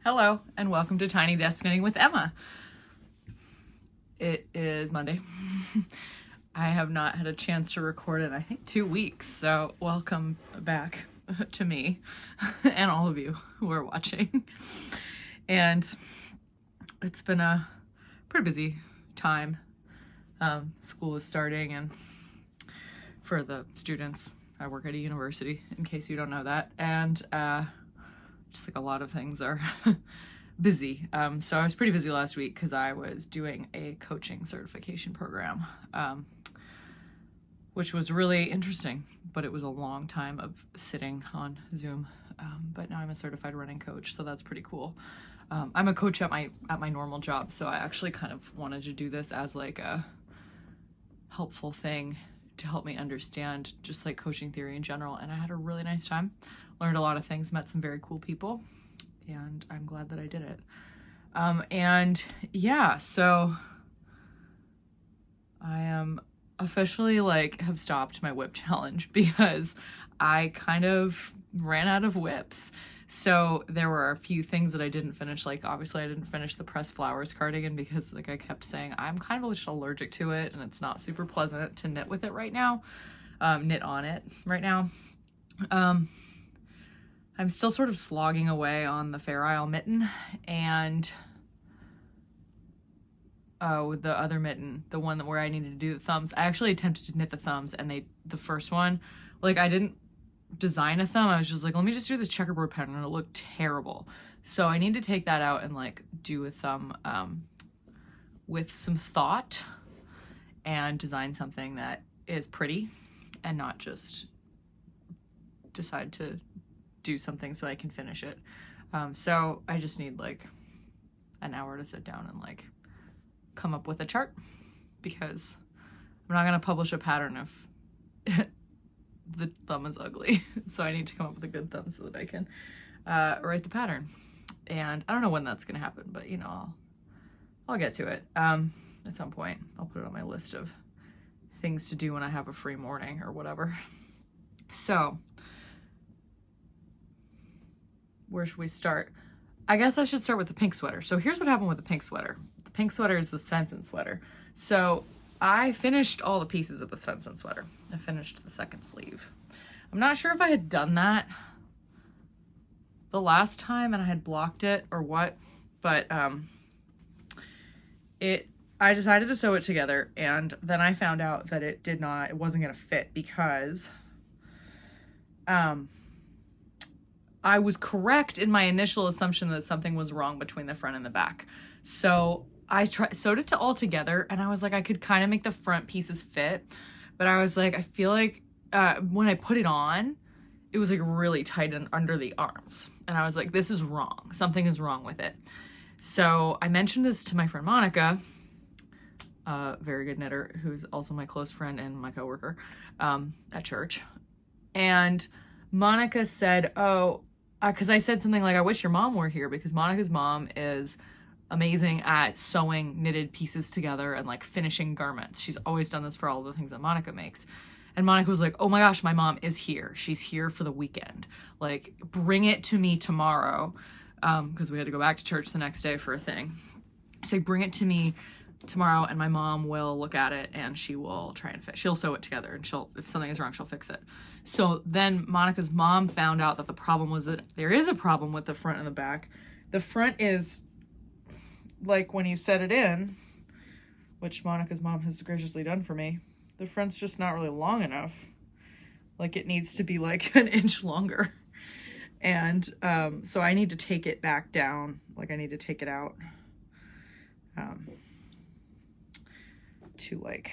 Hello, and welcome to Tiny Desk Knitting with Emma. It is Monday. I have not had a chance to record in, I think, 2 weeks, so welcome back to me and all of you who are watching. And it's been a pretty busy time. School is starting, and for the students, I work at a university, in case you don't know that, and just like a lot of things are busy. So I was pretty busy last week because I was doing a coaching certification program, which was really interesting, but it was a long time of sitting on Zoom. But now I'm a certified running coach, so that's pretty cool. I'm a coach at my normal job, so I actually kind of wanted to do this as like a helpful thing to help me understand just like coaching theory in general. And I had a really nice time, learned a lot of things, met some very cool people, and I'm glad that I did it. And yeah, so I am officially have stopped my whip challenge because I kind of ran out of whips. So there were a few things that I didn't finish. Like obviously I didn't finish the pressed flowers cardigan because like I kept saying I'm kind of just allergic to it and it's not super pleasant to knit with it right now, knit on it right now. I'm still sort of slogging away on the Fair Isle mitten and the other mitten, the one where I needed to do the thumbs. I actually attempted to knit the thumbs and the first one, like I didn't design a thumb. I was just like, let me just do this checkerboard pattern, and it looked terrible. So I need to take that out and like do a thumb with some thought and design something that is pretty and not just decide to do something so I can finish it. So I just need like an hour to sit down and like come up with a chart, because I'm not going to publish a pattern if the thumb is ugly. So I need to come up with a good thumb so that I can write the pattern. And I don't know when that's going to happen, but you know, I'll get to it at some point. I'll put it on my list of things to do when I have a free morning or whatever. So where should we start? I guess I should start with the pink sweater. So here's what happened with the pink sweater. The pink sweater is the Senson sweater. So I finished all the pieces of the Senson sweater. I finished the second sleeve. I'm not sure if I had done that the last time and I had blocked it or what, but I decided to sew it together, and then I found out that it wasn't gonna fit because I was correct in my initial assumption that something was wrong between the front and the back. So I sewed it all together, and I was like, I could kind of make the front pieces fit, but I was like, I feel like when I put it on, it was like really tight and under the arms. And I was like, this is wrong. Something is wrong with it. So I mentioned this to my friend Monica, a very good knitter, who's also my close friend and my coworker at church. And Monica said, because I said something like, I wish your mom were here, because Monica's mom is amazing at sewing knitted pieces together and like finishing garments. She's always done this for all the things that Monica makes. And Monica was like, oh my gosh, my mom is here. She's here for the weekend. Like, bring it to me tomorrow. Because we had to go back to church the next day for a thing. She's like, bring it to me tomorrow and my mom will look at it and she will try and she'll sew it together, and if something is wrong, she'll fix it. So then Monica's mom found out that the problem was that there is a problem with the front and the back. The front is like when you set it in, which Monica's mom has graciously done for me, the front's just not really long enough. Like it needs to be like an inch longer. And so I need to take it back down. Like I need to take it out to like,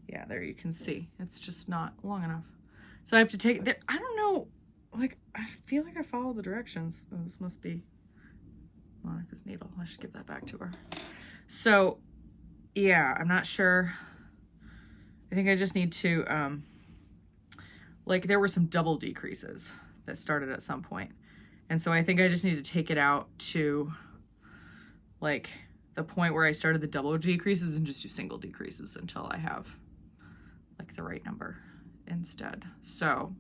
yeah, there you can see. It's just not long enough. So I have to take it. I don't know. Like, I feel like I follow the directions. Oh, this must be Monica's needle. I should give that back to her. So yeah, I'm not sure. I think I just need to, like there were some double decreases that started at some point. And so I think I just need to take it out to like the point where I started the double decreases and just do single decreases until I have like the right number instead. So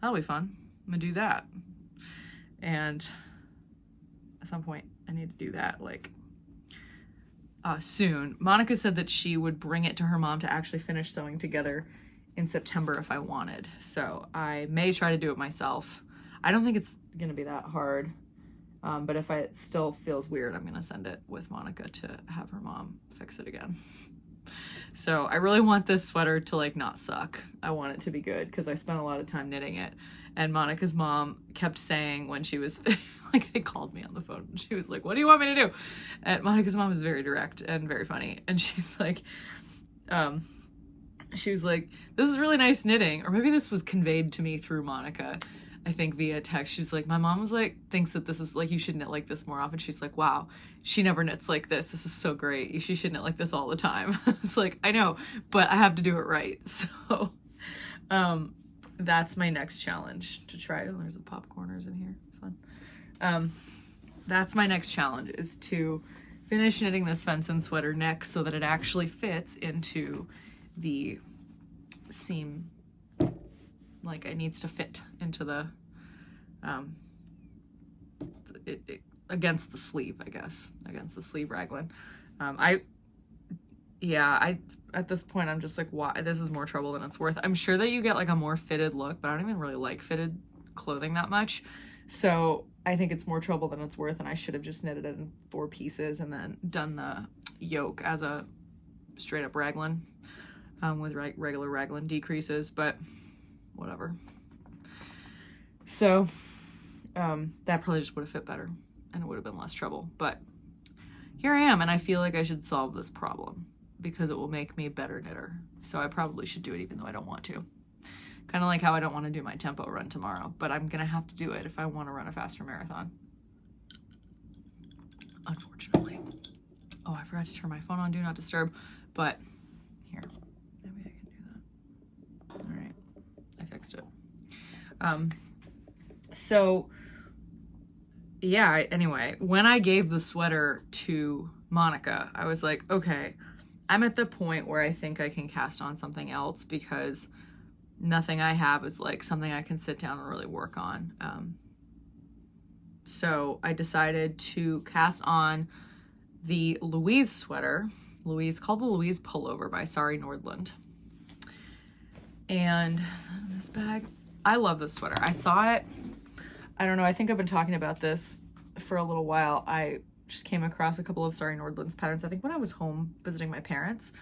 that'll be fun. I'm gonna do that. And at some point I need to do that, like, soon. Monica said that she would bring it to her mom to actually finish sewing together in September if I wanted. So I may try to do it myself. I don't think it's gonna be that hard. But if it still feels weird, I'm gonna send it with Monica to have her mom fix it again. So I really want this sweater to like not suck. I want it to be good because I spent a lot of time knitting it. And Monica's mom kept saying when she was like, they called me on the phone and she was like, what do you want me to do? And Monica's mom is very direct and very funny. And she's like, she was like, this is really nice knitting. Or maybe this was conveyed to me through Monica, I think via text. She was like, my mom was like, thinks that this is like, you should knit like this more often. She's like, wow, she never knits like this. This is so great. She should knit like this all the time. I was like, I know, but I have to do it right. So, that's my next challenge to try. Oh, there's a popcorners in here. Fun. That's my next challenge, is to finish knitting this Senson sweater neck so that it actually fits into the seam. Like it needs to fit into the, against the sleeve, I guess, against the sleeve raglan. At this point, I'm just like, why? This is more trouble than it's worth. I'm sure that you get like a more fitted look, but I don't even really like fitted clothing that much. So I think it's more trouble than it's worth. And I should have just knitted it in 4 pieces and then done the yoke as a straight up raglan, with regular raglan decreases, but whatever. So, that probably just would have fit better and it would have been less trouble, but here I am. And I feel like I should solve this problem because it will make me a better knitter. So I probably should do it even though I don't want to. Kind of like how I don't want to do my tempo run tomorrow, but I'm going to have to do it if I want to run a faster marathon. Unfortunately. Oh, I forgot to turn my phone on Do Not Disturb, but here, maybe I can do that. All right, I fixed it. So yeah, anyway, when I gave the sweater to Monica, I was like, okay, I'm at the point where I think I can cast on something else because nothing I have is like something I can sit down and really work on. So I decided to cast on the Louise sweater. Louise, called the Louise pullover by Sari Nordland. And this bag, I love this sweater. I saw it, I don't know, I think I've been talking about this for a little while. I just came across a couple of Sari Nordland's patterns, I think when I was home visiting my parents,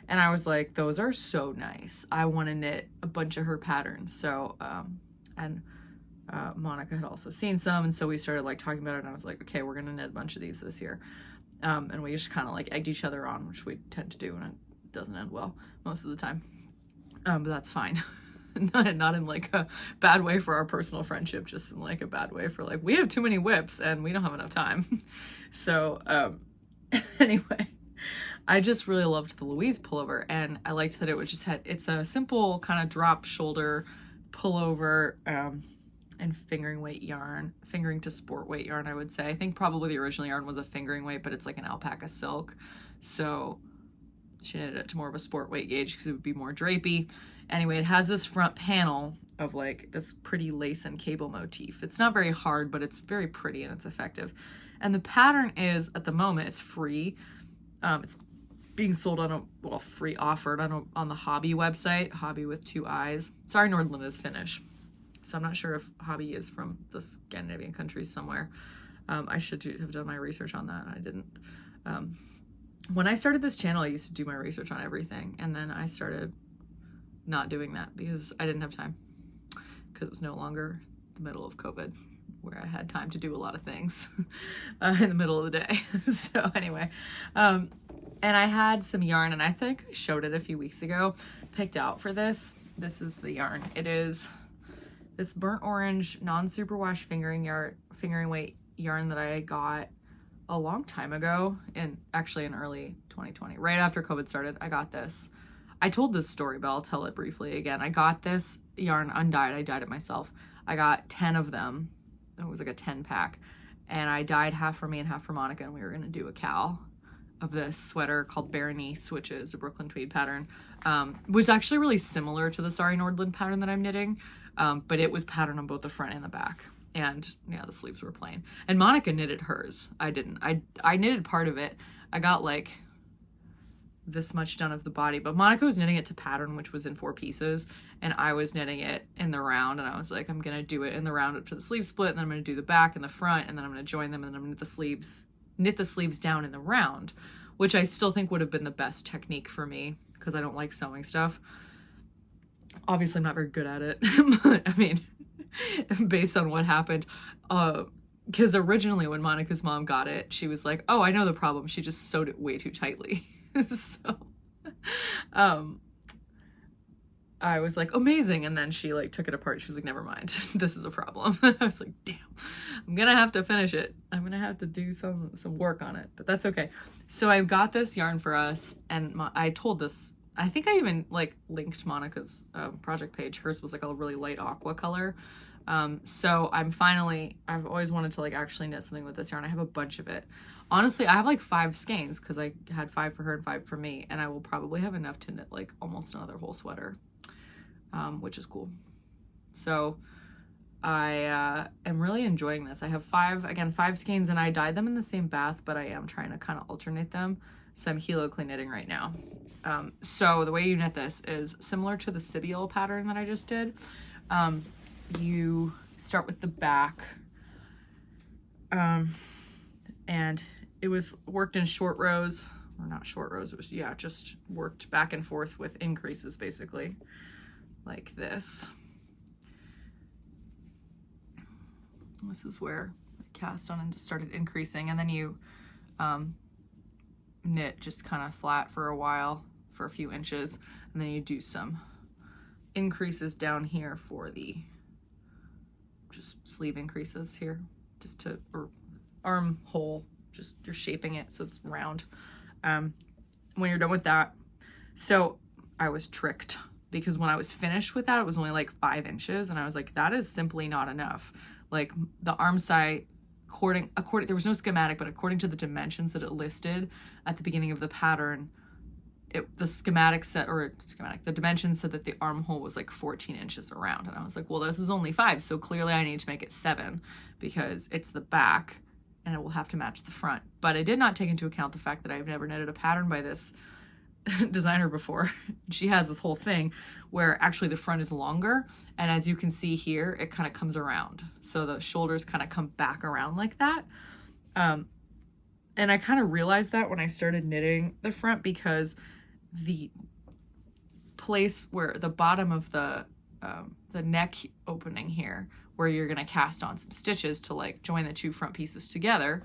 and I was like, those are so nice. I want to knit a bunch of her patterns. So, Monica had also seen some, and so we started like talking about it, and I was like, okay, we're gonna knit a bunch of these this year. And we just kind of like egged each other on, which we tend to do, and it doesn't end well most of the time. But that's fine. not in like a bad way for our personal friendship, just in like a bad way for like, we have too many whips and we don't have enough time. So, anyway, I just really loved the Louise pullover, and I liked that it was just it's a simple kind of drop shoulder pullover, and fingering weight yarn, fingering to sport weight yarn, I would say. I think probably the original yarn was a fingering weight, but it's like an alpaca silk. So she knitted it to more of a sport weight gauge because it would be more drapey. Anyway, it has this front panel of like this pretty lace and cable motif. It's not very hard, but it's very pretty and it's effective. And the pattern is, at the moment, it's free. It's being sold on free offered on the Hobby website, Hobby with 2 I's. Sari Nordland is Finnish, so I'm not sure if Hobby is from the Scandinavian countries somewhere. I should have done my research on that, and I didn't. When I started this channel, I used to do my research on everything, and then I started not doing that because I didn't have time, because it was no longer the middle of COVID where I had time to do a lot of things in the middle of the day. So anyway, and I had some yarn, and I think I showed it a few weeks ago, picked out for this. This is the yarn. It is this burnt orange non-superwash fingering weight yarn that I got a long time ago, actually in early 2020, right after COVID started. I got this. I told this story, but I'll tell it briefly again. I got this yarn undyed. I dyed it myself. I got 10 of them. It was like a 10 pack, and I dyed half for me and half for Monica, and we were gonna do a cal of this sweater called Berenice, which is a Brooklyn tweed pattern. Was actually really similar to the Sari Nordland pattern that I'm knitting, but it was patterned on both the front and the back. And yeah, the sleeves were plain. And Monica knitted hers. I didn't. I knitted part of it. I got like this much done of the body, but Monica was knitting it to pattern, which was in 4 pieces, and I was knitting it in the round, and I was like, I'm gonna do it in the round up to the sleeve split, and then I'm gonna do the back and the front, and then I'm gonna join them, and then I'm gonna knit the sleeves down in the round, which I still think would have been the best technique for me because I don't like sewing stuff. Obviously I'm not very good at it, but I mean, based on what happened, because originally when Monica's mom got it, she was like, oh, I know the problem, she just sewed it way too tightly. So I was like, amazing, and then she like took it apart. She was like, never mind, this is a problem. I was like, damn, I'm gonna have to finish it. I'm gonna have to do some work on it, but that's okay. So I got this yarn for us, and I told this, I think I even like linked Monica's project page. Hers was like a really light aqua color. So I've always wanted to like actually knit something with this yarn. I have a bunch of it. Honestly, I have like 5 skeins because I had 5 for her and 5 for me, and I will probably have enough to knit like almost another whole sweater, which is cool. So I am really enjoying this. I have 5 skeins, and I dyed them in the same bath, but I am trying to kind of alternate them. So I'm heloclay knitting right now. So the way you knit this is similar to the Sibiel pattern that I just did. You start with the back, and it was worked in short rows, or not short rows, it was, yeah, just worked back and forth with increases, basically, like this. This is where I cast on and just started increasing, and then you knit just kind of flat for a while, for a few inches, and then you do some increases down here for the just sleeve increases here, just to, or armhole, just you're shaping it so it's round. When you're done with that, so I was tricked because when I was finished with that, it was only like 5 inches, and I was like, that is simply not enough. Like the arm side, according there was no schematic, but according to the dimensions that it listed at the beginning of the pattern, the dimensions said that the armhole was like 14 inches around, and I was like, well, this is only 5, so clearly I need to make it 7 because it's the back and it will have to match the front. But I did not take into account the fact that I've never knitted a pattern by this designer before. She has this whole thing where actually the front is longer, and as you can see here, it kind of comes around, so the shoulders kind of come back around like that. And I kind of realized that when I started knitting the front, because the place where the bottom of the neck opening here, where you're going to cast on some stitches to like join the 2 front pieces together,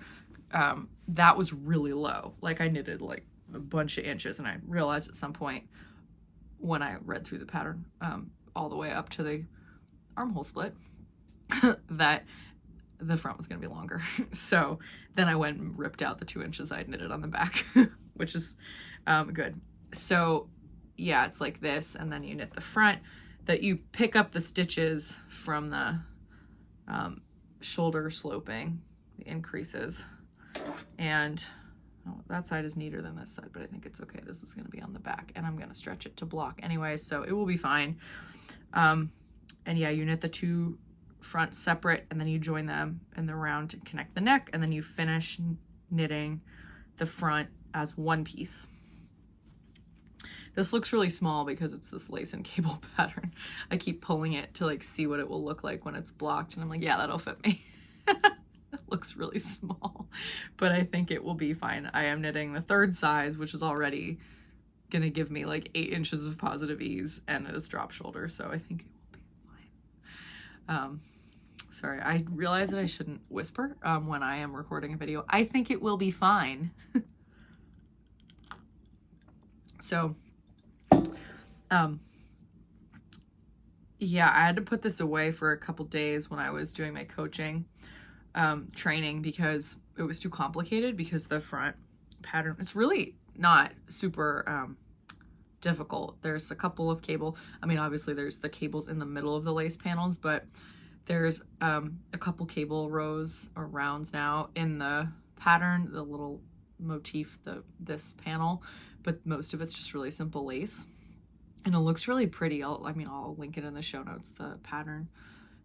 that was really low. Like I knitted like a bunch of inches, and I realized at some point when I read through the pattern all the way up to the armhole split that the front was going to be longer. So then I went and ripped out the 2 inches I had knitted on the back, which is good. So yeah, it's like this, and then you knit the front, that you pick up the stitches from the shoulder sloping, the increases, and that side is neater than this side, but I think it's okay. This is going to be on the back, and I'm going to stretch it to block anyway, so it will be fine. And yeah, you knit the 2 fronts separate, and then you join them in the round to connect the neck, and then you finish knitting the front as 1 piece. This looks really small because it's this lace and cable pattern. I keep pulling it to like see what it will look like when it's blocked, and I'm like, yeah, that'll fit me. It looks really small, but I think it will be fine. I am knitting the 3rd size, which is already gonna give me like 8 inches of positive ease, and it is drop shoulder, so I think it will be fine. Sorry, I realize that I shouldn't whisper when I am recording a video. I think it will be fine. So yeah, I had to put this away for a couple days when I was doing my coaching training because it was too complicated, because the front pattern, it's really not super difficult. There's a couple of cable, I mean, obviously there's the cables in the middle of the lace panels, but there's a couple cable rows or rounds now in the pattern, the little motif, this panel, but most of it's just really simple lace, and it looks really pretty. I'll link it in the show notes, the pattern.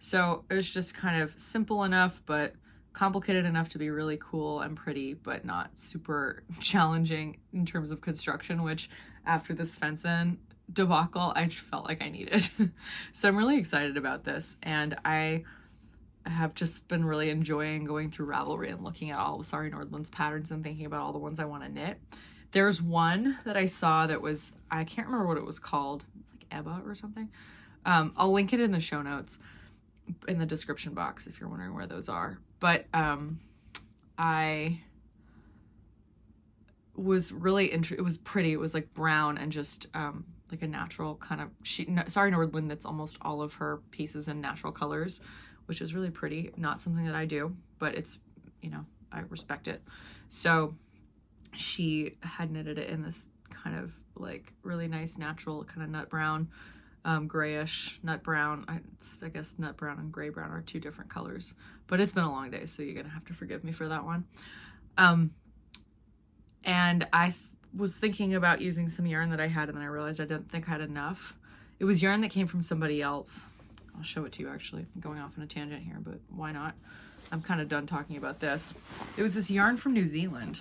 So it was just kind of simple enough, but complicated enough to be really cool and pretty, but not super challenging in terms of construction, which after the Senson debacle, I felt like I needed. So I'm really excited about this. And I have just been really enjoying going through Ravelry and looking at all of Sari Nordland's patterns and thinking about all the ones I want to knit. There's one that I saw that was, I can't remember what it was called. It's like Ebba or something. I'll link it in the show notes in the description box if you're wondering where those are. But I was really it was pretty. It was like brown and just like a natural kind of Sari Nordland that's almost all of her pieces in natural colors, which is really pretty. Not something that I do, but it's, you know, I respect it. So she had knitted it in this kind of like really nice natural kind of nut brown, grayish nut brown. I guess nut brown and gray brown are two different colors, but it's been a long day, so you're gonna have to forgive me for that one. And I was thinking about using some yarn that I had, and then I realized I didn't think I had enough. It was yarn that came from somebody else. I'll show it to you actually. I'm going off on a tangent here, but why not? I'm kind of done talking about this. It was this yarn from New Zealand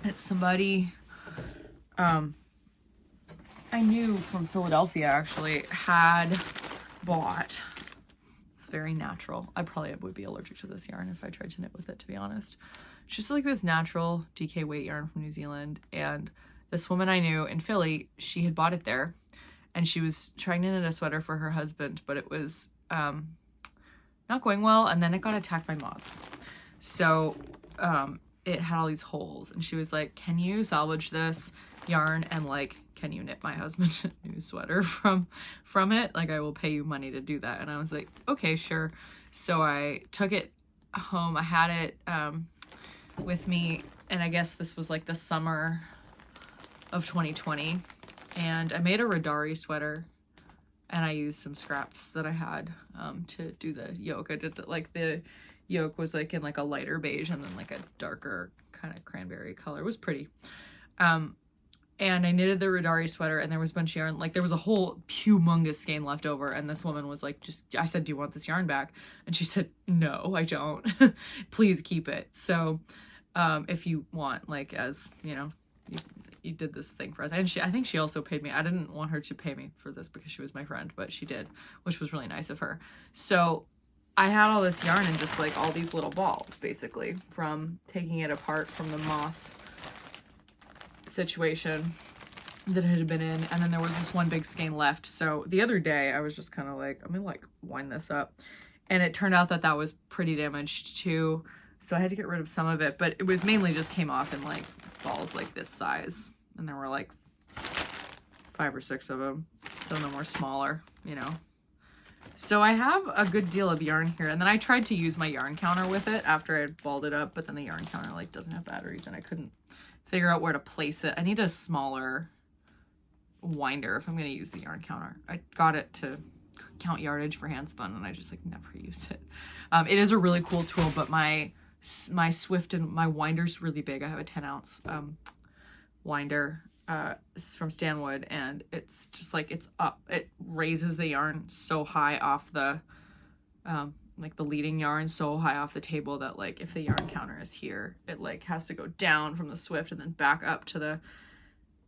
that somebody I knew from Philadelphia actually had bought. It's very natural. I probably would be allergic to this yarn if I tried to knit with it, to be honest. It's just like this natural DK weight yarn from New Zealand, and this woman I knew in Philly, she had bought it there, and she was trying to knit a sweater for her husband, but it was not going well, and then it got attacked by moths. So it had all these holes, and she was like, can you salvage this yarn and like, can you knit my husband a new sweater from it? Like, I will pay you money to do that. And I was like, okay, sure. So I took it home. I had it with me, and I guess this was like the summer of 2020, and I made a Radari sweater, and I used some scraps that I had to do the yoke. I did like the yoke was like in like a lighter beige and then like a darker kind of cranberry color. It was pretty. And I knitted the Radari sweater, and there was a bunch of yarn. Like, there was a whole humongous skein left over, and this woman was like, I said, do you want this yarn back? And she said, no, I don't. Please keep it. So if you want, like, as, you know, you did this thing for us. And I think she also paid me. I didn't want her to pay me for this because she was my friend, but she did, which was really nice of her. So I had all this yarn and just like all these little balls, basically, from taking it apart from the moth situation that it had been in. And then there was this one big skein left. So the other day I was just kind of like, I'm gonna like wind this up, and it turned out that that was pretty damaged too, so I had to get rid of some of it, but it was mainly just came off in like balls like this size, and there were like 5 or 6 of them. Some of them were smaller, you know. So I have a good deal of yarn here, and then I tried to use my yarn counter with it after I had balled it up, but then the yarn counter like doesn't have batteries, and I couldn't figure out where to place it. I need a smaller winder if I'm going to use the yarn counter. I got it to count yardage for hand spun, and I just like never use it. It is a really cool tool, but my Swift and my winder's really big. I have a 10-ounce winder from Stanwood, and it's just like it's up. It raises the yarn so high off the like the leading yarn so high off the table that like if the yarn counter is here, it like has to go down from the Swift and then back up to the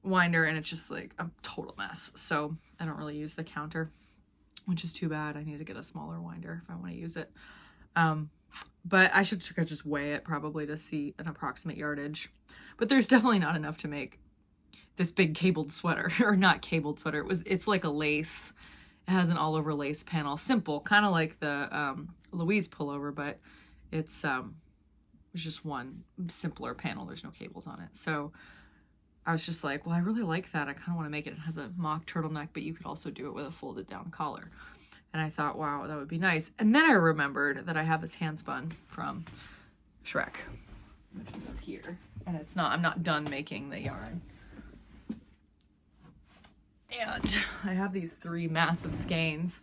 winder, and it's just like a total mess. So I don't really use the counter, which is too bad. I need to get a smaller winder if I want to use it. But I should just weigh it probably to see an approximate yardage. But there's definitely not enough to make this big cabled sweater, or not cabled sweater. It's like a lace. It has an all over lace panel, simple, kind of like the Louise pullover, but it's just one simpler panel. There's no cables on it. So I was just like, well, I really like that. I kind of want to make it. It has a mock turtleneck, but you could also do it with a folded down collar. And I thought, wow, that would be nice. And then I remembered that I have this hand spun from Shrek, which is up here. And I'm not done making the yarn. And I have these 3 massive skeins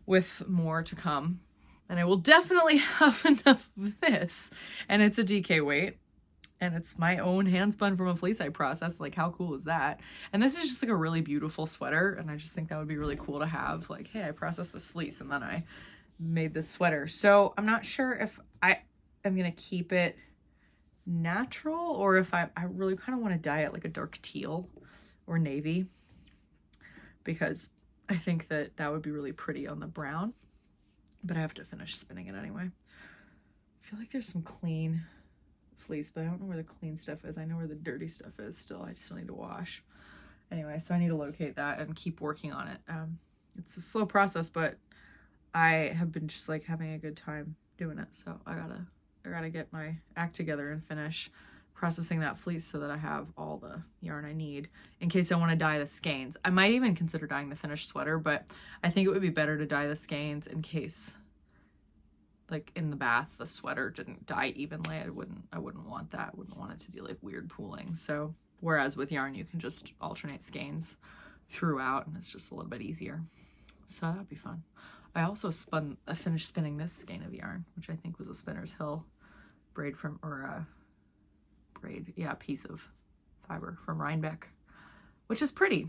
with more to come. And I will definitely have enough of this. And it's a DK weight. And it's my own hand spun from a fleece I processed. Like, how cool is that? And this is just like a really beautiful sweater. And I just think that would be really cool to have. Like, hey, I processed this fleece, and then I made this sweater. So I'm not sure if I am going to keep it natural or if I really kind of want to dye it like a dark teal or navy, because I think that that would be really pretty on the brown, but I have to finish spinning it anyway. I feel like there's some clean fleece, but I don't know where the clean stuff is. I know where the dirty stuff is still. I still need to wash. Anyway, so I need to locate that and keep working on it. It's a slow process, but I have been just like having a good time doing it. So I gotta get my act together and finish processing that fleece so that I have all the yarn I need in case I want to dye the skeins. I might even consider dyeing the finished sweater, but I think it would be better to dye the skeins in case, like in the bath, the sweater didn't dye evenly. I wouldn't want that. I wouldn't want it to be like weird pooling. So whereas with yarn, you can just alternate skeins throughout and it's just a little bit easier. So that'd be fun. I also finished spinning this skein of yarn, which I think was a Spinner's Hill braid piece of fiber from Rhinebeck, which is pretty.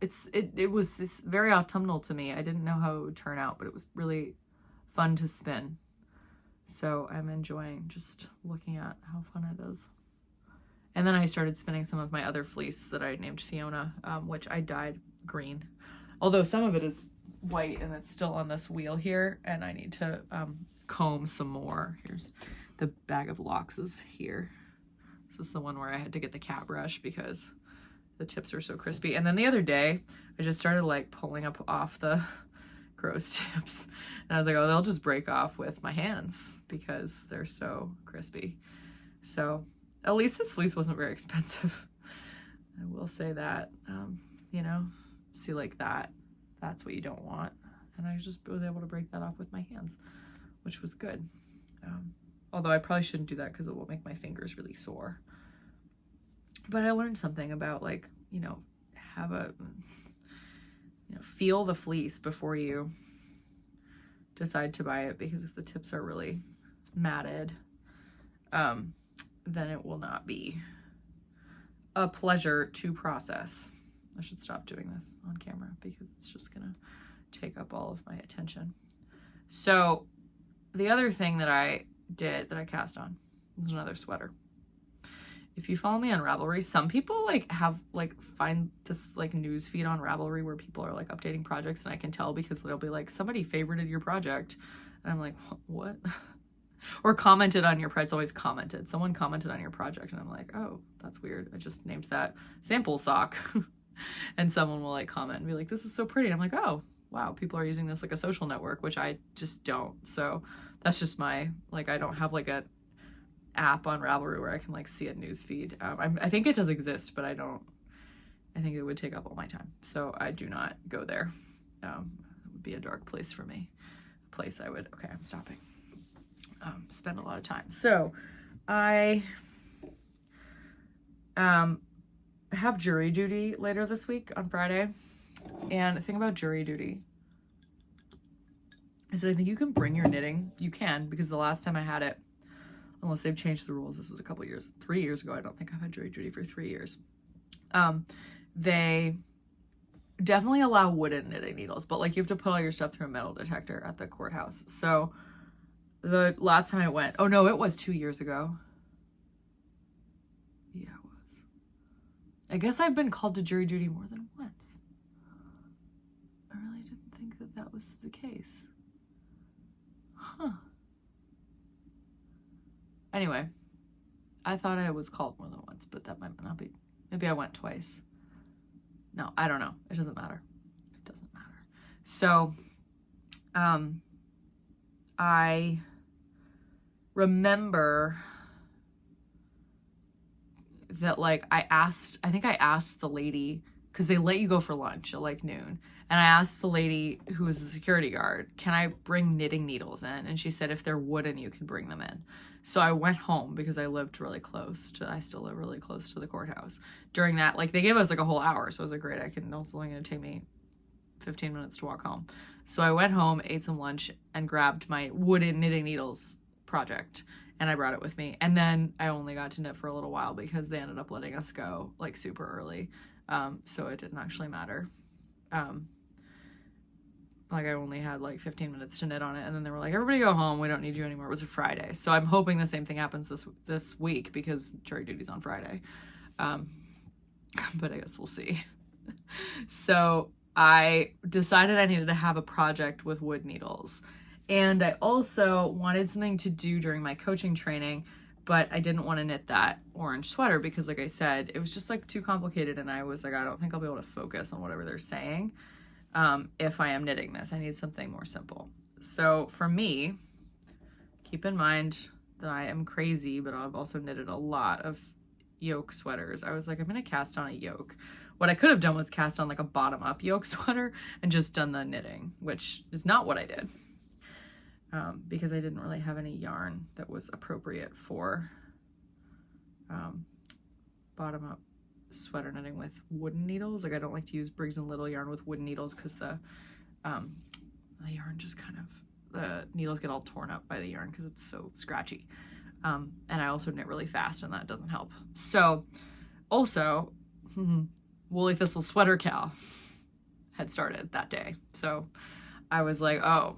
It was very autumnal to me. I didn't know how it would turn out, but it was really fun to spin. So I'm enjoying just looking at how fun it is. And then I started spinning some of my other fleece that I named Fiona, which I dyed green. Although some of it is white and it's still on this wheel here, and I need to comb some more. Here's the bag of locks is here. This is the one where I had to get the cat brush because the tips are so crispy. And then the other day, I just started like pulling up off the crow's tips. And I was like, oh, they'll just break off with my hands because they're so crispy. So at least this fleece wasn't very expensive. I will say that, you know, see like that's what you don't want. And I just was able to break that off with my hands, which was good. Although I probably shouldn't do that because it will make my fingers really sore. But I learned something about like, you know, feel the fleece before you decide to buy it, because if the tips are really matted, then it will not be a pleasure to process. I should stop doing this on camera because it's just gonna take up all of my attention. So the other thing that I did that I cast on was another sweater. If you follow me on Ravelry, some people find this like news feed on Ravelry where people are like updating projects, and I can tell because they'll be like, somebody favorited your project, and I'm like, what? Or commented on your project. Always commented. Someone commented on your project, and I'm like, oh, that's weird. I just named that sample sock. And someone will like comment and be like, this is so pretty. And I'm like, oh, wow, people are using this like a social network, which I just don't. So that's just my, like, I don't have like a app on Ravelry where I can like see a news feed. I think it does exist, but I think it would take up all my time. So I do not go there. It would be a dark place for me. A place I would, okay, I'm stopping. Spend a lot of time. So I have jury duty later this week on Friday. And the thing about jury duty is that I think you can bring your knitting. You can, because the last time I had it, unless they've changed the rules, this was a couple years, 3 years ago. I don't think I've had jury duty for 3 years. They definitely allow wooden knitting needles, but like you have to put all your stuff through a metal detector at the courthouse. So the last time I went, oh no, it was 2 years ago. Yeah, it was. I guess I've been called to jury duty more than once. I really didn't think that that was the case. Huh. Anyway, I thought I was called more than once, but that might not be. Maybe I went twice. No, I don't know. It doesn't matter. It doesn't matter. So, I remember that like I think I asked the lady, because they let you go for lunch at like noon. And I asked the lady who was the security guard, can I bring knitting needles in? And she said, if they're wooden, you can bring them in. So I went home because I lived really close to, I still live really close to the courthouse. During that, like they gave us like a whole hour. So it was like, great, it was only going to take me 15 minutes to walk home. So I went home, ate some lunch, and grabbed my wooden knitting needles project. And I brought it with me. And then I only got to knit for a little while because they ended up letting us go like super early. So it didn't actually matter. like I only had like 15 minutes to knit on it, and then they were like, everybody go home, we don't need you anymore. It was a Friday, so I'm hoping the same thing happens this week because jury duty's on Friday. But I guess we'll see. So I decided I needed to have a project with wood needles, and I also wanted something to do during my coaching training, but I didn't want to knit that orange sweater because, like I said, it was just like too complicated, and I was like, I don't think I'll be able to focus on whatever they're saying if I am knitting this. I need something more simple. So for me, keep in mind that I am crazy, but I've also knitted a lot of yoke sweaters. I was like, I'm gonna cast on a yoke. What I could have done was cast on like a bottom-up yoke sweater and just done the knitting, which is not what I did. Because I didn't really have any yarn that was appropriate for bottom-up sweater knitting with wooden needles. Like I don't like to use Briggs & Little yarn with wooden needles because the yarn just kind of, the needles get all torn up by the yarn because it's so scratchy. And I also knit really fast and that doesn't help. So also, Woolly Thistle Sweater Cal had started that day. So I was like, oh.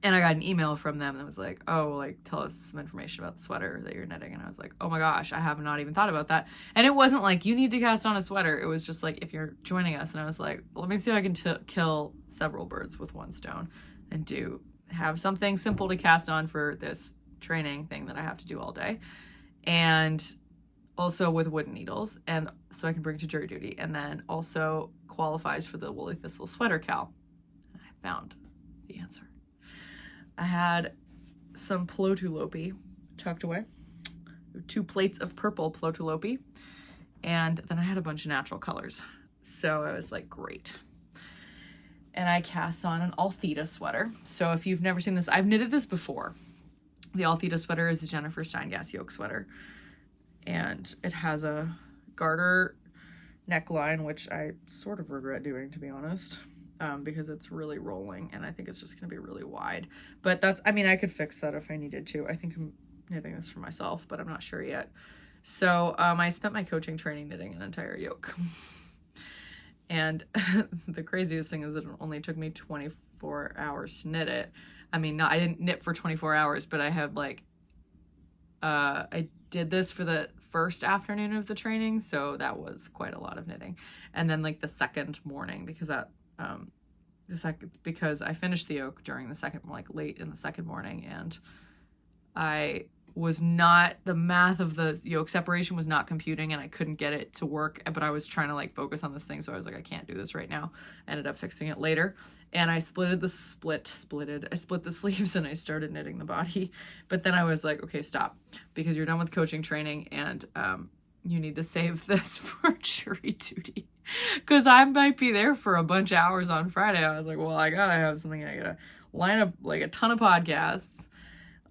And I got an email from them that was like, oh, like, tell us some information about the sweater that you're knitting. And I was like, oh my gosh, I have not even thought about that. And it wasn't like, you need to cast on a sweater. It was just like, if you're joining us. And I was like, let me see if I can kill several birds with one stone and have something simple to cast on for this training thing that I have to do all day. And also with wooden needles. And so I can bring to jury duty. And then also qualifies for the Woolly Thistle Sweater Cal. And I found the answer. I had some Plotulopi tucked away, 2 plates of purple Plotulopi, and then I had a bunch of natural colors. So I was like, great. And I cast on an Alita sweater. So if you've never seen this, I've knitted this before. The Alita sweater is a Jennifer Steingass yoke sweater, and it has a garter neckline, which I sort of regret doing, to be honest. Because it's really rolling and I think it's just going to be really wide. But that's, I mean, I could fix that if I needed to. I think I'm knitting this for myself, but I'm not sure yet. So I spent my coaching training knitting an entire yoke. And the craziest thing is that it only took me 24 hours to knit it. I mean, I didn't knit for 24 hours, but I had like, I did this for the first afternoon of the training. So that was quite a lot of knitting. And then like the second morning, because because I finished the yoke during the second, like late in the second morning, and I was not, the math of the yoke separation was not computing and I couldn't get it to work, but I was trying to like focus on this thing. So I was like, I can't do this right now. I ended up fixing it later. And I split the sleeves and I started knitting the body. But then I was like, okay, stop, because you're done with coaching training and you need to save this for jury duty. Because I might be there for a bunch of hours on Friday. I was like, well, I gotta have something. I gotta line up like a ton of podcasts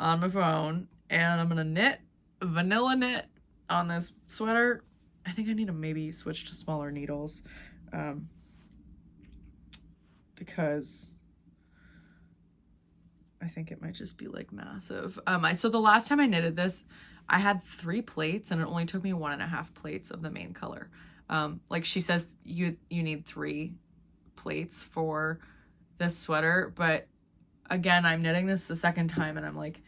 on my phone. And I'm gonna vanilla knit on this sweater. I think I need to maybe switch to smaller needles. Because I think it might just be like massive. So the last time I knitted this, I had 3 plates and it only took me 1.5 plates of the main color. Like she says, you need 3 plates for this sweater, but again, I'm knitting this the second time and I'm like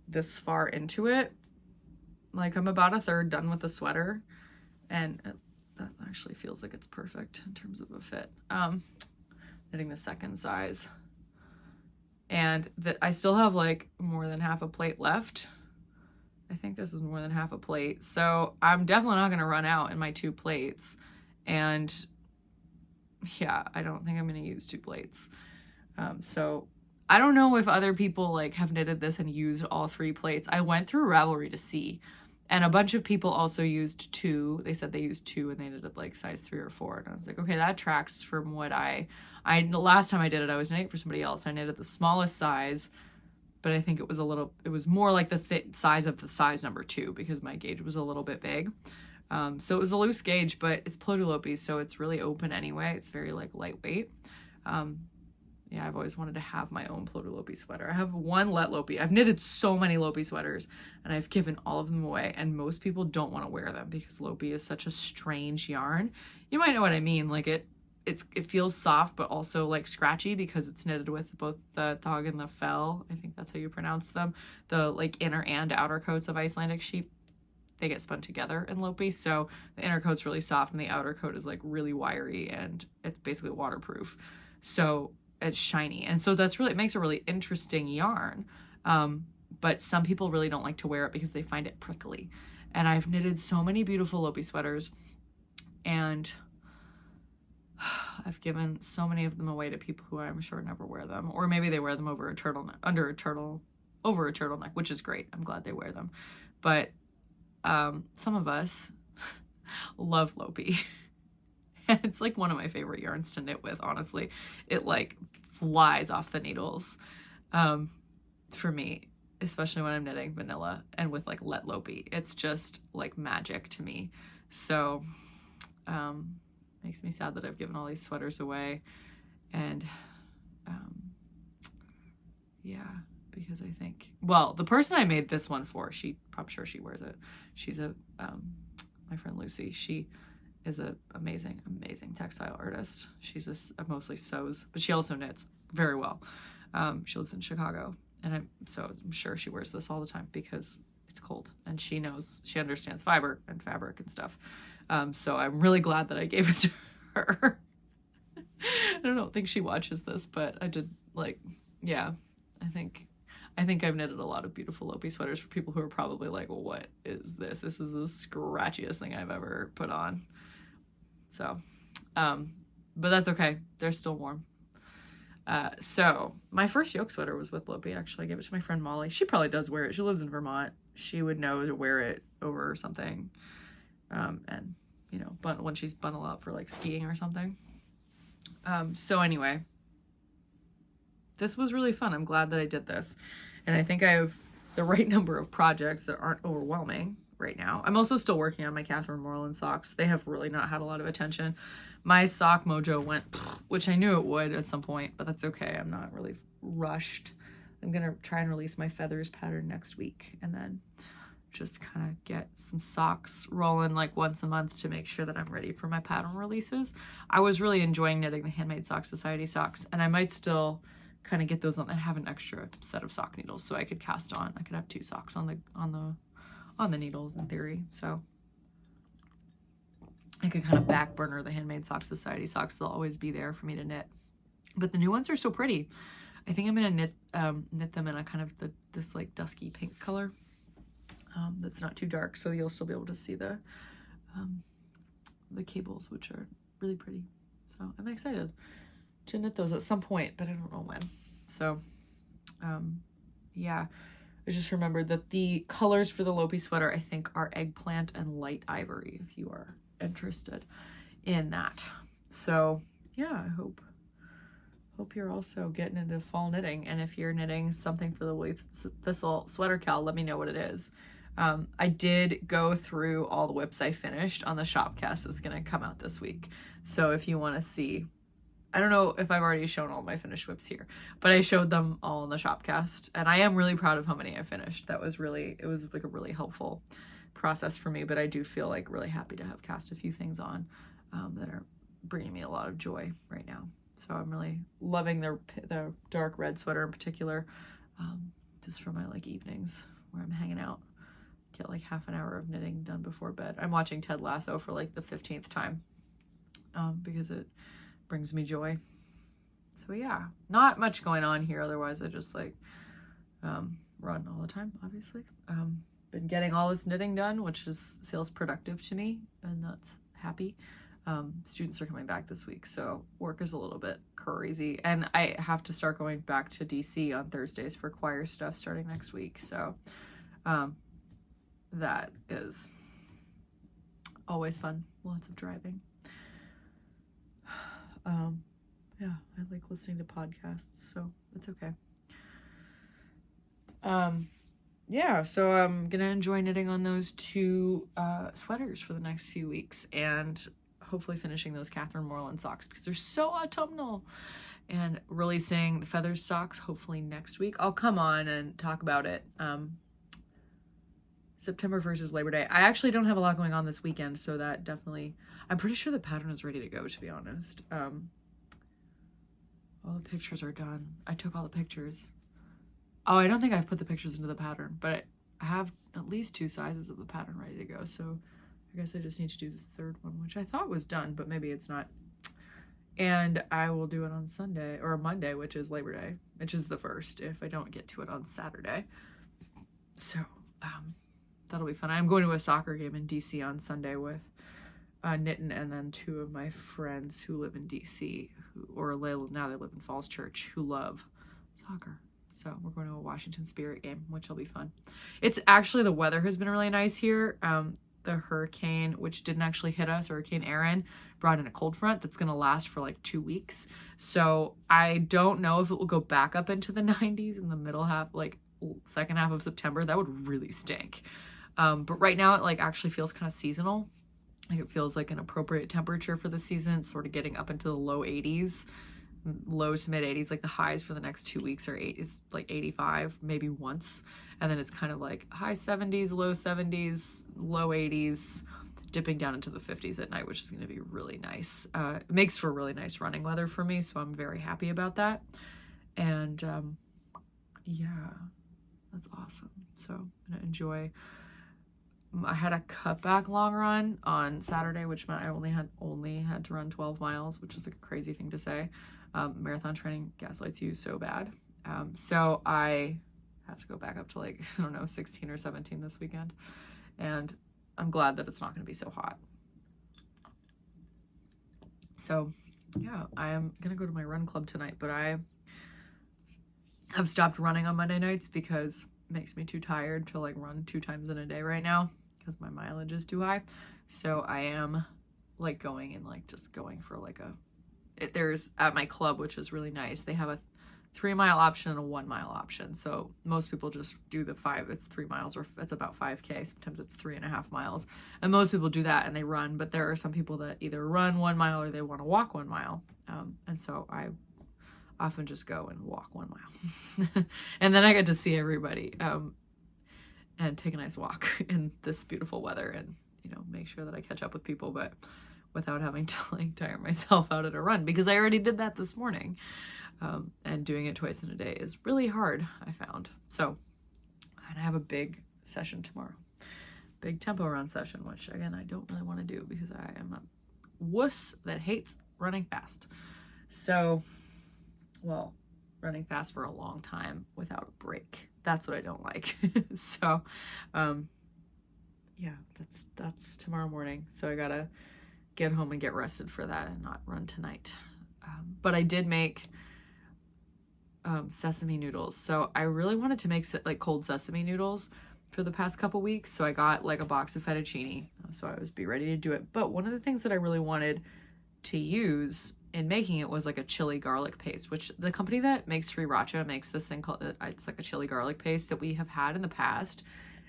this far into it. Like I'm about 1/3 done with the sweater, and that actually feels like it's perfect in terms of a fit. Knitting the second size, and I still have like more than half a plate left. I think this is more than half a plate. So I'm definitely not going to run out in my 2 plates. And yeah, I don't think I'm going to use 2 plates. So I don't know if other people like have knitted this and used all 3 plates. I went through Ravelry to see, and a bunch of people also used 2. They said they used 2 and they knitted like size 3 or 4. And I was like, okay, that tracks from what the last time I did it, I was knitting for somebody else. I knitted the smallest size, but I think it was more like the size of the size number 2 because my gauge was a little bit big. So it was a loose gauge, but it's Plotulopi, so it's really open anyway. It's very like lightweight. Yeah, I've always wanted to have my own Plotulopi sweater. I have 1 Let Lopi. I've knitted so many Lopi sweaters and I've given all of them away, and most people don't want to wear them because Lopi is such a strange yarn. You might know what I mean. Like it feels soft, but also like scratchy because it's knitted with both the thog and the fell. I think that's how you pronounce them. The like inner and outer coats of Icelandic sheep, they get spun together in Lopi. So the inner coat's really soft and the outer coat is like really wiry, and it's basically waterproof. So it's shiny. And so that's really, it makes a really interesting yarn. But some people really don't like to wear it because they find it prickly. And I've knitted so many beautiful Lopi sweaters, and I've given so many of them away to people who I'm sure never wear them, or maybe they wear them over a turtleneck, over a turtleneck, which is great. I'm glad they wear them. But some of us love Lopi. It's like one of my favorite yarns to knit with, honestly. It like flies off the needles for me, especially when I'm knitting vanilla and with like Let Lopi. It's just like magic to me. So makes me sad that I've given all these sweaters away. And yeah, because I think, well, the person I made this one for, I'm sure she wears it. She's my friend Lucy. She is an amazing textile artist. She's mostly sews, but she also knits very well. She lives in Chicago, and I'm sure she wears this all the time because it's cold, and she understands fiber and fabric and stuff. So I'm really glad that I gave it to her. I don't think she watches this, but I did, like, yeah, I think I've knitted a lot of beautiful Lopi sweaters for people who are probably like, well, what is this? This is the scratchiest thing I've ever put on. So, but that's okay. They're still warm. So my first yoke sweater was with Lopi. Actually, I gave it to my friend Molly. She probably does wear it. She lives in Vermont. She would know to wear it over something. And you know, but when she's bundled up for like skiing or something. So anyway, this was really fun. I'm glad that I did this. And I think I have the right number of projects that aren't overwhelming right now. I'm also still working on my Catherine Moreland socks. They have really not had a lot of attention. My sock mojo went, which I knew it would at some point, but that's okay. I'm not really rushed. I'm going to try and release my feathers pattern next week, and then just kind of get some socks rolling like once a month to make sure that I'm ready for my pattern releases. I was really enjoying knitting the Handmade Sock Society socks, and I might still kind of get those on. I have an extra set of sock needles, so I could cast on. I could have 2 socks on the needles in theory. So I could kind of back burner the Handmade Sock Society socks. They'll always be there for me to knit. But the new ones are so pretty. I think I'm gonna knit them in a kind of this like dusky pink color. That's not too dark, so you'll still be able to see the cables, which are really pretty. So I'm excited to knit those at some point, but I don't know when. So yeah, I just remembered that the colors for the Lopi sweater I think are eggplant and light ivory, if you are interested in that. So yeah, I hope you're also getting into fall knitting, and if you're knitting something for the Louise Thistle sweater cal, let me know what it is. I did go through all the whips I finished on the Shopcast that's going to come out this week. So if you want to see, I don't know if I've already shown all my finished whips here, but I showed them all in the Shopcast, and I am really proud of how many I finished. It was like a really helpful process for me, but I do feel like really happy to have cast a few things on that are bringing me a lot of joy right now. So I'm really loving the dark red sweater in particular, just for my like evenings where I'm hanging out. Get like half an hour of knitting done before bed. I'm watching Ted Lasso for like the 15th time because it brings me joy. So yeah, not much going on here. Otherwise, I just like run all the time, obviously. Been getting all this knitting done, which feels productive to me, and that's happy. Students are coming back this week, so work is a little bit crazy, and I have to start going back to DC on Thursdays for choir stuff starting next week. So that is always fun. Lots of driving. Yeah, I like listening to podcasts, so it's okay. Yeah, so I'm gonna enjoy knitting on those 2 sweaters for the next few weeks, and hopefully finishing those Catherine Moreland socks because they're so autumnal, and releasing the feathers socks hopefully next week. I'll come on and talk about it September 1st is Labor Day. I actually don't have a lot going on this weekend, so that definitely, I'm pretty sure the pattern is ready to go, to be honest. All the pictures are done. I took all the pictures. Oh, I don't think I've put the pictures into the pattern, but I have at least 2 sizes of the pattern ready to go, so I guess I just need to do the third one, which I thought was done, but maybe it's not. And I will do it on Sunday, or Monday, which is Labor Day, which is the 1st, if I don't get to it on Saturday. So, that'll be fun. I'm going to a soccer game in DC on Sunday with Nitin and then 2 of my friends who live in DC, now they live in Falls Church, who love soccer. So we're going to a Washington Spirit game, which will be fun. It's actually, the weather has been really nice here. The hurricane, which didn't actually hit us, Hurricane Aaron, brought in a cold front that's going to last for like 2 weeks. So I don't know if it will go back up into the 90s in the middle half, like second half of September. That would really stink. But right now it like actually feels kind of seasonal. Like it feels like an appropriate temperature for the season, sort of getting up into the low 80s, low to mid 80s. Like the highs for the next 2 weeks is like 85, maybe once. And then it's kind of like high 70s, low 70s, low 80s, dipping down into the 50s at night, which is going to be really nice. It makes for really nice running weather for me, so I'm very happy about that. And yeah, that's awesome. So I'm going to enjoy. I had a cutback long run on Saturday, which meant I only had to run 12 miles, which is a crazy thing to say. Marathon training gaslights you so bad. So I have to go back up to like, I don't know, 16 or 17 this weekend. And I'm glad that it's not going to be so hot. So yeah, I am going to go to my run club tonight, but I have stopped running on Monday nights because it makes me too tired to like run 2 times in a day right now because my mileage is too high. So I am like going and like just going for like there's at my club, which is really nice. They have a 3-mile option and a 1-mile option. So most people just do the 5, it's 3 miles or it's about 5K. Sometimes it's 3.5 miles. And most people do that and they run, but there are some people that either run 1 mile or they want to walk 1 mile. And so I often just go and walk 1 mile. And then I get to see everybody and take a nice walk in this beautiful weather and, you know, make sure that I catch up with people, but without having to like tire myself out at a run, because I already did that this morning. And doing it twice in a day is really hard, I found. So I have a big session tomorrow, big tempo run session, which again, I don't really want to do because I am a wuss that hates running fast. So, well, running fast for a long time without a break. That's what I don't like. So, yeah, that's tomorrow morning. So I gotta get home and get rested for that and not run tonight. But I did make sesame noodles. So I really wanted to make like cold sesame noodles for the past couple weeks. So I got like a box of fettuccine. So I was be ready to do it. But one of the things that I really wanted to use in making it was like a chili garlic paste, which the company that makes Sriracha makes this thing called, it's like a chili garlic paste that we have had in the past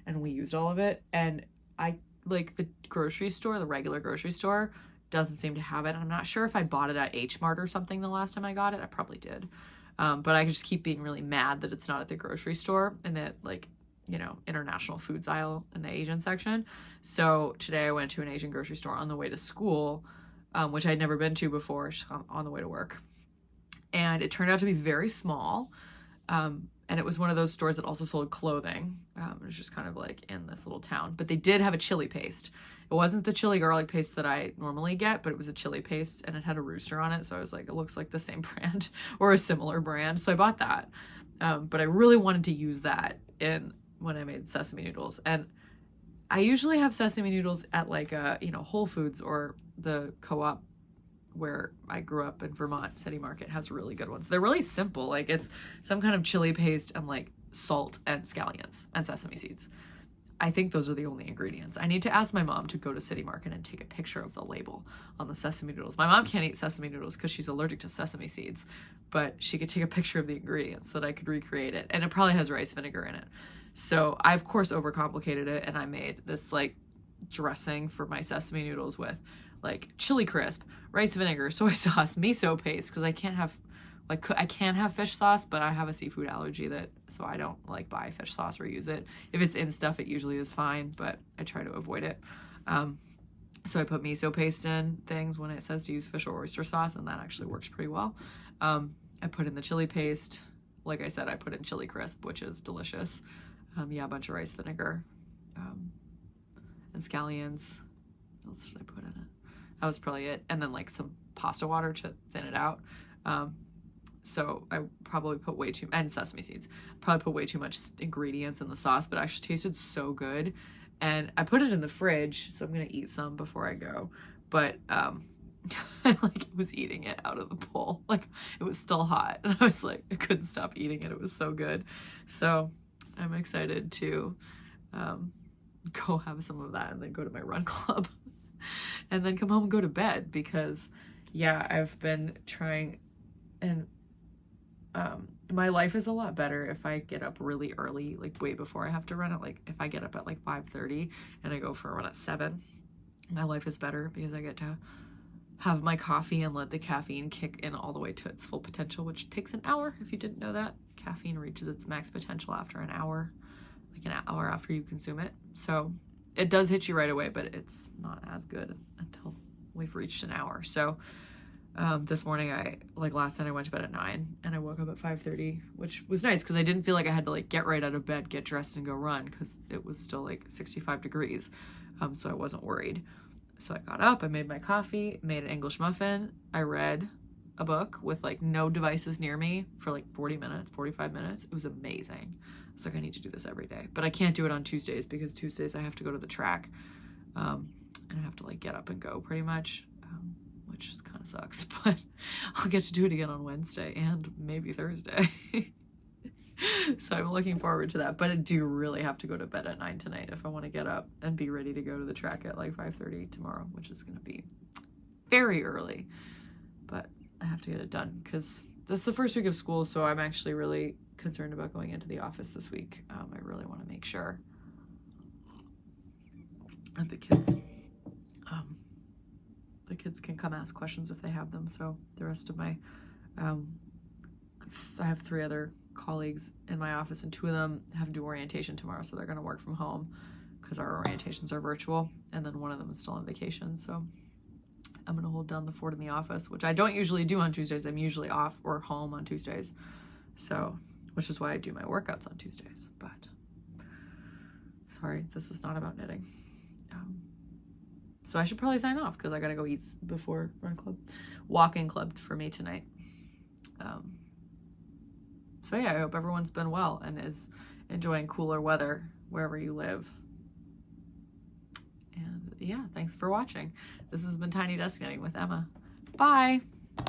and we used all of it. And I like the grocery store, the regular grocery store doesn't seem to have it. I'm not sure if I bought it at H Mart or something the last time I got it. I probably did. But I just keep being really mad that it's not at the grocery store and that like, you know, international foods aisle in the Asian section. So today I went to an Asian grocery store on the way to school, which I'd never been to before, just on the way to work. And it turned out to be very small. And it was one of those stores that also sold clothing. It was just kind of like in this little town, but they did have a chili paste. It wasn't the chili garlic paste that I normally get, but it was a chili paste and it had a rooster on it. So I was like, it looks like the same brand or a similar brand. So I bought that. But I really wanted to use that when I made sesame noodles. And I usually have sesame noodles at like Whole Foods or the Co-op where I grew up in Vermont. City Market has really good ones. They're really simple. Like it's some kind of chili paste and like salt and scallions and sesame seeds. I think those are the only ingredients. I need to ask my mom to go to City Market and take a picture of the label on the sesame noodles. My mom can't eat sesame noodles because she's allergic to sesame seeds, but she could take a picture of the ingredients so that I could recreate it. And it probably has rice vinegar in it. So I, of course, overcomplicated it. And I made this like dressing for my sesame noodles with like chili crisp, rice vinegar, soy sauce, miso paste, because I can't have Like, I can have fish sauce, but I have a seafood allergy so I don't like buy fish sauce or use it. If it's in stuff, it usually is fine, but I try to avoid it. So I put miso paste in things when it says to use fish or oyster sauce, and that actually works pretty well. I put in the chili paste. Like I said, I put in chili crisp, which is delicious. Yeah, a bunch of rice vinegar, and scallions. What else did I put in it? That was probably it. And then like some pasta water to thin it out. So I probably put way too, and sesame seeds, probably put way too much ingredients in the sauce, but it actually tasted so good. And I put it in the fridge, so I'm going to eat some before I go. But, I like was eating it out of the bowl. Like, it was still hot. And I was like, I couldn't stop eating it. It was so good. So I'm excited to go have some of that and then go to my run club. And then come home and go to bed because, yeah, I've been trying, and my life is a lot better if I get up really early, like way before I have to run it. Like if I get up at like 5:30 and I go for a run at 7, my life is better because I get to have my coffee and let the caffeine kick in all the way to its full potential, which takes an hour. If you didn't know that, caffeine reaches its max potential after an hour, like an hour after you consume it. So it does hit you right away, but it's not as good until we've reached an hour. So this morning, last night I went to bed at 9 and I woke up at 5:30, which was nice because I didn't feel like I had to like get right out of bed, get dressed and go run because it was still like 65 degrees. So I wasn't worried. So I got up, I made my coffee, made an English muffin. I read a book with like no devices near me for like 40 minutes, 45 minutes. It was amazing. It's like, I need to do this every day, but I can't do it on Tuesdays because Tuesdays I have to go to the track. And I have to like get up and go pretty much. Which just kind of sucks, but I'll get to do it again on Wednesday and maybe Thursday. So I'm looking forward to that, but I do really have to go to bed at 9 tonight if I want to get up and be ready to go to the track at like 5:30 tomorrow, which is going to be very early, but I have to get it done because this is the first week of school, so I'm actually really concerned about going into the office this week. I really want to make sure that the kids can come ask questions if they have them. So the rest of my, I have 3 other colleagues in my office and 2 of them have to do orientation tomorrow. So they're going to work from home because our orientations are virtual. And then one of them is still on vacation. So I'm going to hold down the fort in the office, which I don't usually do on Tuesdays. I'm usually off or home on Tuesdays. So, which is why I do my workouts on Tuesdays. But sorry, this is not about knitting. So I should probably sign off because I gotta go eat before run club, walking club for me tonight. So yeah, I hope everyone's been well and is enjoying cooler weather wherever you live. And yeah, thanks for watching. This has been Tiny Desk Knitting with Emma. Bye.